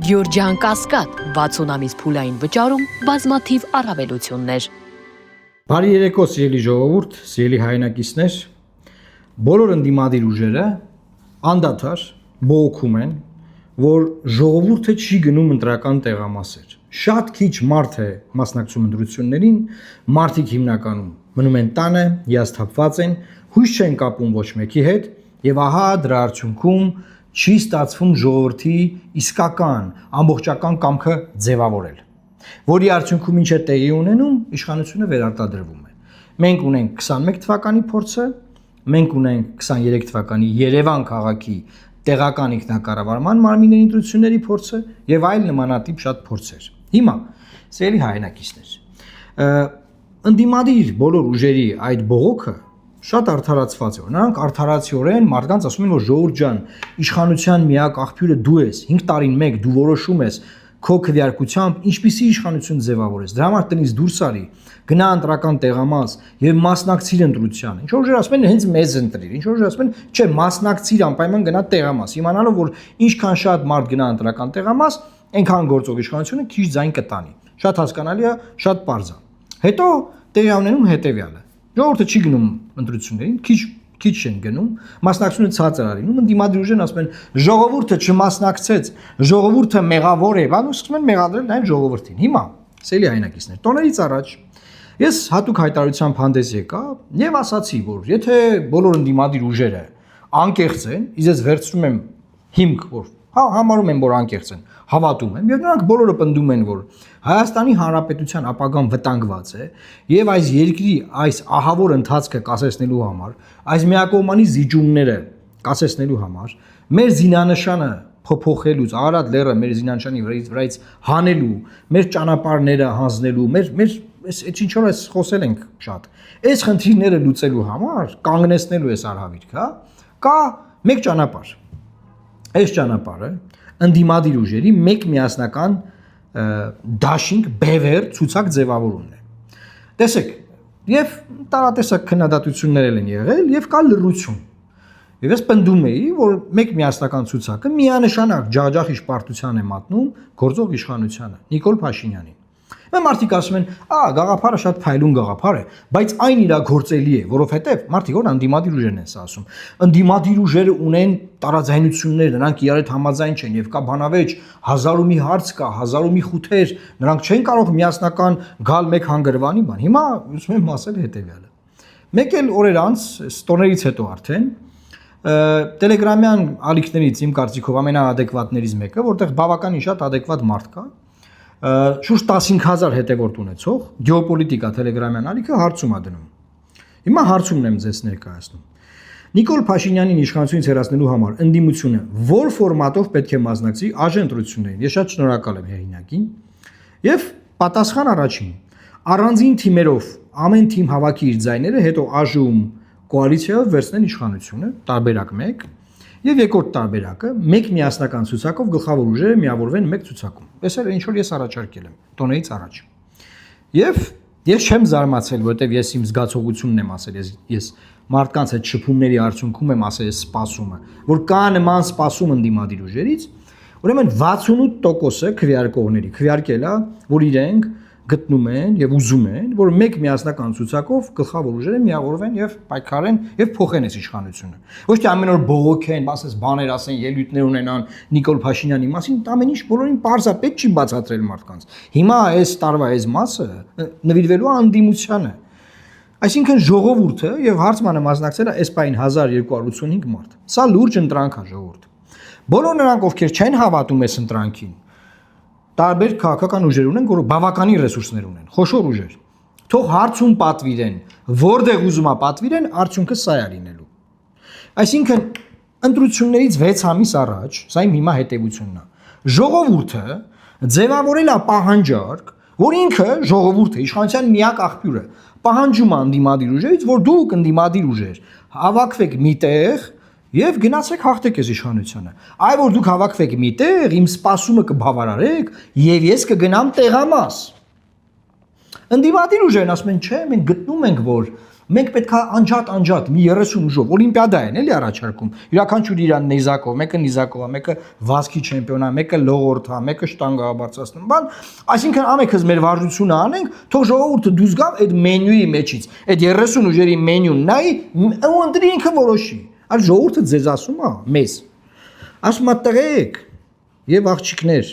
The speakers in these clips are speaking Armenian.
Գյուրջան Կասկադ 60 ամիս փուլային վճարում բազմաթիվ առավելություններ։ Բարի երեկո, սիրելի ժողովուրդ, սիրելի հայրենակիցներ, բոլոր ընդդիմադիր ուժերը անդադար բողոքում են, որ ժողովուրդը չի գնում ընտրական տեղամասեր։ Շատ քիչ մարդ է մասնակցում ընտրություններին, մարդիկ հիմնականում մնում են տանը, հիասթափված են, հույս չեն կապում ոչ մեկի հետ, եւ ահա դրա արդյունքում չի ստացվում ժողովրդի իսկական ամբողջական կամքը ձևավորել, որի արդյունքում ինչ է տեղի ունենում, իշխանությունը վերարտադրվում է։ Մենք ունենք 21 թվականի փորձը, մենք ունենք 23 թվականի Երևան քաղաքի տեղական ինքնակառավարման մարմինների ընտրությունների փորձը եւ այլ նմանատիպ շատ փորձեր։ Հիմա, սիրելի հայրենակիցներ, ընդդիմադիր բոլոր ուժերի այդ բողոքը շատ արդարացված է։ Նրանք արդարացիորեն մարդկանց ասում են, որ ժողովուրդ ջան, իշխանության միակ աղբյուրը դու ես, 5 տարին մեկ դու որոշում ես քո քվեարկությամբ ինչպիսի իշխանություն ձևավորես։ Դրա համար տնից դուրս արի, գնա ընտրական տեղամաս եւ մասնակցիր ընտրությանը։ Ինչ որ ուժեր ասում են հենց մեզ ընտրիր, ինչ որ ուժեր ասում են, չէ, մասնակցիր անպայման գնա տեղամաս, իմանալով որ ինչքան շատ մարդ գնա ընտրական տեղամաս, այնքան գործող իշխանությունը քիչ ձայն կտանի։ Շատ հասկանալի է, շատ պարզ է։ Հետո տեղի ունենում հետեւյալը։ Ժողովուրդը չի գնում ընտրություններին, քիչ են գնում, մասնակցությունը ցածր է լինում, ընդդիմադիր ուժերն ասում են ժողովուրդը չմասնակցեց, ժողովուրդը մեղավոր է, բան ու սկսում են մեղադրել նաև ժողովրդին։ Հիմա, սիրելի հայրենակիցներ, տոներից առաջ ես հատուկ հայտարարությամբ հանդես եկա եւ ասացի, որ եթե բոլոր ընդդիմադիր ուժերը անկեղծ են, ես վերցնում եմ հիմք, որ համարում եմ, որ անկեղծ են, հավատում եմ, եւ նրանք բոլորը պնդում են, որ Հայաստանի Հանրապետության ապագան վտանգված է, եւ այս երկրի այս ահավոր ընթացքը կասեցնելու համար, այս միակողմանի զիջումները կասեցնելու համար, մեր զինանշանը փոփոխելուց, Արարատ լեռը մեր զինանշանի վրայից հանելու, մեր ճանապարհները հանձնելու, մեր այս ինչ որ խոսել ենք շատ, այս խնդիրները լուծելու համար կանգնեցնելու այս արհավիրք, հա, կա մեկ ճանապարհ։ Այս ճանապարհը ընդդիմադիր ուժերի մեկ միասնական դաշինք բևեր ցուցակ ձևավորումն է։ Տեսեք, եւ տարատեսակ քննադատություններ են եղել եւ կա լռություն։ Եվ ես պնդում էի, որ մեկ միասնական ցուցակը միանշանակ ջախջախիչ պարտության է մատնում գործող իշխանությանը, Նիկոլ Փաշինյանին։ Մարդիկ ասում են, գաղափարը շատ փայլուն գաղափար է, բայց այն իրագործելի է, որովհետև մարդիկ որ ընդդիմադիր ուժերն են սա ասում։ Ընդդիմադիր ուժերը ունեն տարաձայնություններ, նրանք իրար հետ համաձայն չեն եւ կա բանավեճ, հազար ու մի հարց կա, հազար ու մի խութեր, նրանք չեն կարող միասնական գալ մեկ հանգրվանի բան։ Հիմա ուզում եմ ասել հետեւյալը։ Մեկ էլ օրեր անց, տոներից հետո արդեն Տելեգրամյան ալիքներից իմ կարծիքով ամենաադեկվատներից մեկը, որտեղ բավականին շատ ադեկվատ մարդ կա, շուրջ 15000 հետևորդ ունեցող գեոպոլիտիկա Տելեգրամյան ալիքը հարցում է դնում։ Հիմա հարցումն եմ ձեզ ներկայացնում։ Նիկոլ Փաշինյանին իշխանությունից հեռացնելու համար ընդդիմությունը որ ֆորմատով պետք է մասնակցի ԱԺ ընտրություններին։ Ես շատ շնորհակալ եմ հեղինակին։ Եվ պատասխան առաջին. առանձին թիմերով ամեն թիմ հավաքի իր ձայները, հետո ԱԺ-ում կոալիցիայով վերցնեն իշխանությունը, տարբերակ 1, եւ երկրորդ տարբերակը մեկ միասնական ցուցակով գլխավոր ուժերը միավորվեն մեկ ցուցակում։ Այսօր ինչ որ ես առաջարկել եմ տոնեից առաջ։ Եվ ես չեմ զարմացել, որովհետեւ ես իմ զգացողությունն եմ ասել, ես մարդկանց այդ շփումների արդյունքում եմ ասել ես սպասումը, որ կա նման սպասում ընդդիմադիր ուժերից, ուրեմն 68%-ը քվեարկողների քվեարկել է, որ իրենք գտնում են եւ ուզում են, որ մեկ միասնական ցուցակով գլխավոր ուժերը միավորվեն եւ պայքարեն եւ փոխեն այս իշխանությունը։ Ոչ թե ամեն օր բողոքեն, ասես բաներ ասեն, ելույթներ ունենան Նիկոլ Փաշինյանի մասին, ամեն ինչ բոլորին պարզապես չի բացատրել մարդկանց։ Հիմա այս տարվա այս մասը նվիրվելու անդիմությանը։ Այսինքն ժողովուրդը եւ հարցմանը մասնակցել է այս պայն 1285 մարդ։ Սա լուրջ ընտրանք է ժողովուրդ։ Բոլոր նրանք, ովքեր չեն հավատում այս ընտրանքին, տարբեր քաղաքական ուժեր ունեն, որ բավականին ռեսուրսներ ունեն, խոշոր ուժեր։ Թող հարցում պատվիրեն, որտեղ ուզում է պատվիրեն, արդյունքը սա է լինելու։ Այսինքն ընտրություններից 6 ամիս առաջ, սա իմ հիմա հետևությունն է, ժողովուրդը ձևավորել է պահանջարկ, որ ինքը ժողովուրդը իշխանության միակ աղբյուրը պահանջում է ընդդիմադիր ուժերից, որ դուք ընդդիմադիր ուժեր հավաքվեք միտեղ եւ գնացեք հաղթեք այս իշխանությունը։ Այ որ դուք հավաքվեք միտեղ, իմ սպասումը կբավարարեք եւ ես կգնամ տեղամաս։ Ընդդիմադիր ուժերն ասում են, չէ, մենք գտնում ենք, որ Մենք պետք է անջատ մի 30 ուժով օլիմպիադա են էլի առաջարկում։ Յուրաքանչյուր իրան նեզակով, մեկը նիզակով, մեկը վազքի չեմպիոն է, մեկը լողորդ է, մեկը շտանգա բարձրացնում, բան, այսինքն ամենքս մեր վարժությունը անենք, թող ժողովուրդը դուրս գա այդ մենյուի մեջից, այդ 30 ուժերի մենյուն նայի ու ընտրի ինքը որոշի։ Այս ժողովուրդը ձեզ ասում է, մեզ։ Ասում է տղեկ եւ աղջիկներ,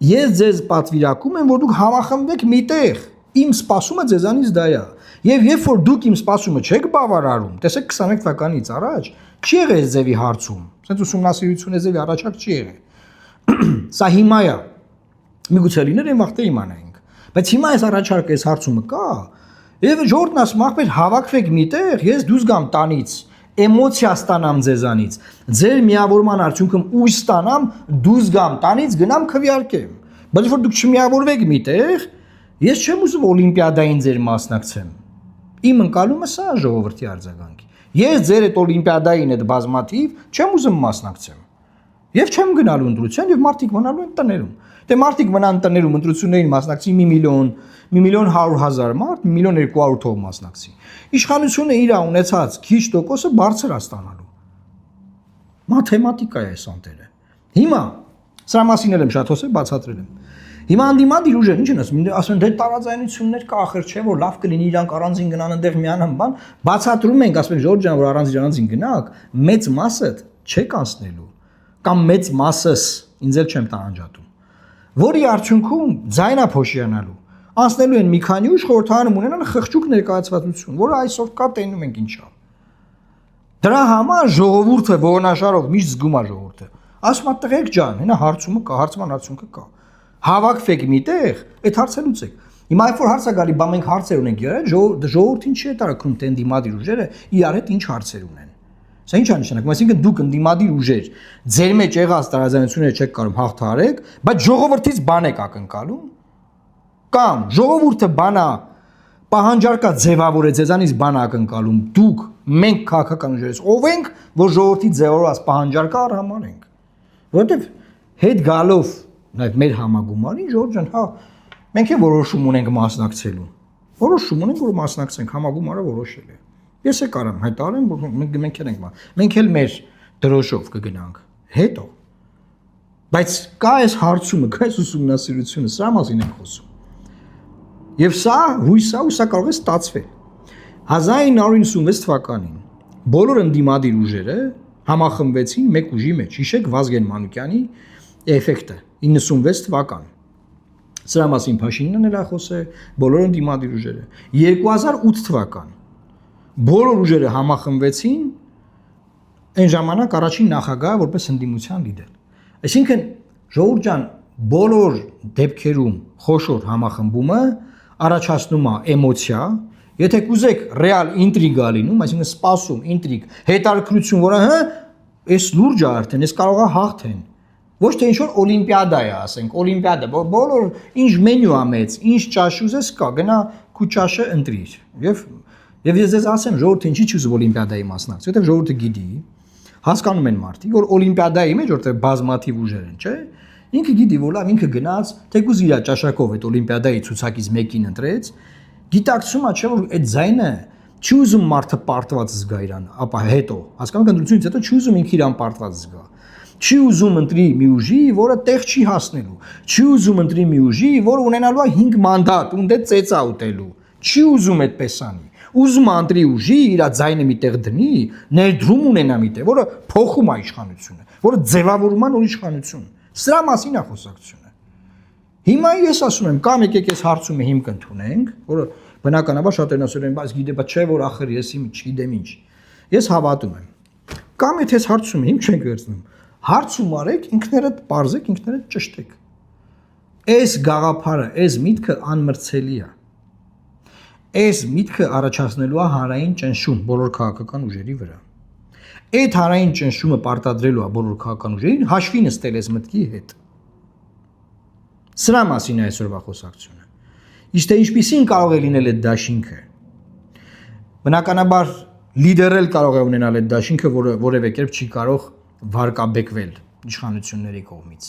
ես ձեզ պատվիրակում եմ, որ դուք համախմբեք միտեղ։ Իմ սպասումը ձեզանից դա է։ Եվ երբ որ դուք իմ սպասումը չեք բավարարում, տեսեք 21 թվականից առաջ չի եղել այս ձևի հարցում։ Սենց ուսումնասիրություն այս ձևի առաջարկ չի եղել։ Սա հիմա է։ Միգուցե լիներ այն վաղտե իմանայինք։ Բայց հիմա այս առաջարկը, այս հարցումը կա։ Եվ ժողովուրդն ասում ախպեր հավաքվեք միտեղ, ես դուրս գամ տանից, էմոցիա ստանամ ձեզանից, ձեր միավորման արդյունքում ուժ ստանամ, դուրս գամ տանից, գնամ քվեարկեմ։ Բայց որ դուք չմիավորվեք միտեղ, ես չեմ ուզում օլիմպիադային ձեր մասնակցեմ։ Իմ ընկալումը սա է ժողովրդի արձագանքի։ Ես ձեր այդ օլիմպիադային այդ բազմաթիվ չեմ ուզում մասնակցեմ։ Եվ չեմ գնալու ընտրության եւ մարդիկ մնալու են տներում։ Դե մարդիկ մնան տներում ընտրություններին մասնակցի 1,100,000 մարդ, 1,200,000 մասնակցի։ Իշխանությունը իր ունեցած քիչ տոկոսը բարձր է ստանալու։ Մաթեմատիկա է այս անտերը։ Հիմա սրա մասին եմ շատ հոսել, բացատրել եմ։ Հիմա անդիմադիր ուժեր ինչ են ասում են դե տարաձայնություններ կա ախր չէ որ լավ կլինի իրանք առանձին գնան այնտեղ միանան բան, բացատրում ենք ասում են Ժորժ ջան որ առանձին գնաք, մեծ մասը չեք անցնելու կամ մեծ մասս ինձ էլ չեմ տանջատում, որի արդյունքում ձայնա փոշիանալու, անցնելու են մի քանի ուժ խորհրդարանում ունենան խղճուկ ներկայացվածություն, որը այսօր կա տենում ենք ինչա։ Դրա համար ժողովուրդը ողնաշարով միշտ զգում է ժողովուրդը։ Ասում է տղեկ ջան, հենա հարցումը կա, հարցման արդյունքը կա։ Հավաքվեք միտեղ, այդ հարցը լուծեք։ Հիմա այլ որ հարց է գալի, բա մենք հարցեր ունենք իրար, ժողովուրդին չի տարակրում թե ընդդիմադիր ուժերը իրար հետ ինչ հարցեր ունեն։ Սա ինչ է նշանակում, այսինքն դուք ընդդիմադիր ուժեր ձեր մեջ եղած տարաձայնությունները չեք կարող հաղթահարեք, բայց ժողովրդից բան եք ակնկալում։ Կամ ժողովուրդը բանա պահանջարկա ձևավոր է ձեզանից բան ակնկալում, դուք մենք քաղաքական ուժերից ով ենք, որ ժողովրդի ձևավորած պահանջարկը արհամանենք։ Որովհետև հետ գալով Նաև մեր համագումարին Ժորժ ջան, հա, մենք էլ որոշում ունենք մասնակցելու։ Որոշում ունենք, որ մասնակցենք, համագումարը որոշել է։ Ես էլ կարամ հայտարարեմ, որ մենք էլ ենք, մենք էլ մեր դրոշով կգնանք։ Հետո։ Բայց կա այս հարցումը, կա այս ուսումնասիրությունը, սրա մասին ենք խոսում։ Եվ սա հույս է, ու սա կարող է ստացվել։ 1996 թվականին բոլոր ընդդիմադիր ուժերը համախմբվեցին մեկ ուժի մեջ։ Հիշեք Վազգեն Մանուկյանի էֆեկտը 96 թվական։ Սրա մասին Փաշինյանն էլ խոսել, բոլոր ընդդիմադիր ուժերը։ 2008 թվական բոլոր ուժերը համախմբվեցին այն ժամանակ առաջին նախագահը որպես ընդդիմության լիդեր։ Այսինքն Ժողովուրդ ջան, բոլոր դեպքերում խոշոր համախմբումը առաջացնում է էմոցիա, եթե կուզեք ռեալ ինտրիգա լինում, այսինքն սպասում, ինտրիգ, հետաքրքրություն, որը հա, այս լուրջ է արդեն, այս կարող է հաղթեն։ Ոչ թե ինչ-որ օլիմպիադա է, ասենք, օլիմպիադա, բոլոր ինչ մենյու է մեծ, ինչ ճաշ ուզես կա, գնա քու ճաշը ընտրիր։ Եվ ես ձեզ ասեմ, ժողովուրդը ինչի՞ չուզում օլիմպիադայի մասնակցել, որտեղ ժողովուրդը գիտի, հասկանում են մարդիկ, որ օլիմպիադայի մեջ որտեղ բազմաթիվ ուժեր են, չէ՞։ Ինքը գիտի, որ լավ ինքը գնաց, թեկուզ իր ճաշակով այդ օլիմպիադայի ցուցակից մեկին ընտրեց, գիտակցում է, չէ՞ որ այդ ձայնը չի ուզում մարդը պարտված զգա իրան, ապա հետո, հասկանում եք, ընտրությունից հետո չի ուզում ինքը իրան պարտված զգա։ Չի ուզում ընտրի մի ուժի, որը տեղ չի հասնելու։ Չի ուզում ընտրի մի ուժի, որը ունենալու է 5 մանդատ, ունդ է ծեծա ուտելու։ Չի ուզում այդպես անի։ Ուզում է ընտրի ուժի, իր ձայնը մի տեղ դնի, ներդրում ունենա մի տեղ, որը փոխում է իշխանությունը, որը ձևավորում է նոր իշխանություն։ Սրա մասին է խոսակցությունը։ Հիմա ես ասում եմ, կամ եկեք այս հարցումը հիմք ընդունենք, որը բնականաբար շատերն ասել են, բայց գիտե, բայց չէ որ ախր ես չգիտեմ ինչ։ Ես հավատում եմ։ Կամ եթե այս հարցումը հիմք չենք վերցնում, հարցում արեք, ինքներդ պարզեք, ինքներդ ճշտեք։ Այս գաղափարը, այս միտքը անմրցելի է։ Այս միտքը առաջացնելու է հանրային ճնշում բոլոր քաղաքական ուժերի վրա։ Այդ հանրային ճնշումը պարտադրելու է բոլոր քաղաքական ուժերին հաշվի նստել այս մտքի հետ։ Սրա մասին է այսօրվա խոսակցությունը։ Իսկ թե ինչպիսին կարող է լինել այդ դաշինքը։ Բնականաբար լիդերել կարող է ունենալ այդ դաշինքը, որը որևէ կերպ չի կարող վարկաբեկվել իշխանությունների կողմից։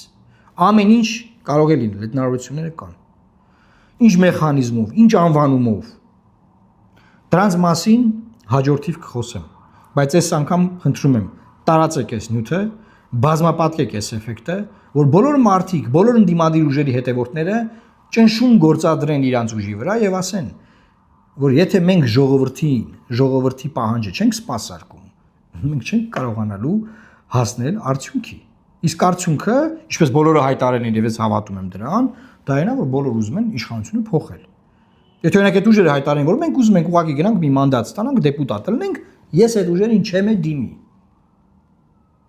Ամեն ինչ կարող է լինել, այդ հնարավորությունները կան։ Ինչ մեխանիզմով, ինչ անվանումով։ Դրանց մասին հաջորդիվ կխոսեմ, բայց այս անգամ խնդրում եմ տարածեք այս նյութը, բազմապատկեք այս էֆեկտը, որ բոլոր մարդիկ, բոլոր ընդդիմադիր ուժերի հետևորդները ճնշում գործադրեն իրանց ուժի վրա եւ ասեն, որ եթե մենք ժողովրդի պահանջը չենք սպասարկում, մենք չենք կարողանալու հասնել արդյունքի։ Իսկ արդյունքը, ինչպես բոլորը հայտարարել են եւ ես հավատում եմ դրան, դա այն է, որ բոլորը ուզում են իշխանությունը փոխել։ Եթե օրինակ այդ ուժերը հայտարարեն, որ մենք ուզում ենք ուղղակի գնանք մի մանդատ ստանանք, դեպուտատ լինենք, ես այդ ուժերին չեմ դիմի։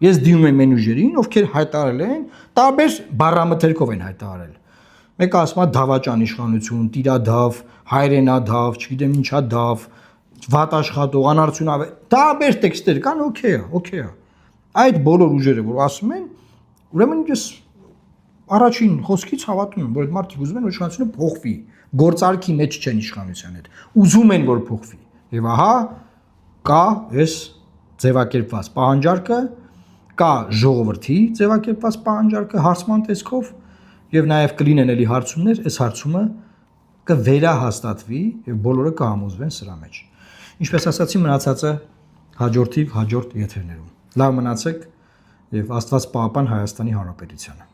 Ես դիմում եմ այն ուժերին, ովքեր հայտարարել են, տարբեր բառամթերքով են հայտարարել։ Մեկը ասում է դավաճան իշխանություն, տիրադավ, հայրենադավ, չգիտեմ ինչա դավ, վատ աշխատող, անարդյունավետ, տարբեր տեքստեր կան, օքեյ է։ Այդ բոլոր ուժերը, որ ասում են, ուրեմն ես առաջին խոսքից հավատում եմ, որ այդ մարդիկ ուզում են, որ իշխանությունը փոխվի, գործարքի մեջ չեն իշխանության հետ, ուզում են, որ փոխվի։ Եվ ահա կա այս ձևակերպված պահանջարկը, կա ժողովրդի ձևակերպված պահանջարկը հարցման տեսքով եւ նաեւ կլինեն էլի հարցումներ, այս հարցումը կվերահաստատվի եւ բոլորը կհամոզվեն սրա մեջ։ Ինչպես ասացի, մնացածը հաջորդ եթերներում։ Լավ մնացեք եւ Աստված պահապան Հայաստանի Հանրապետությանը։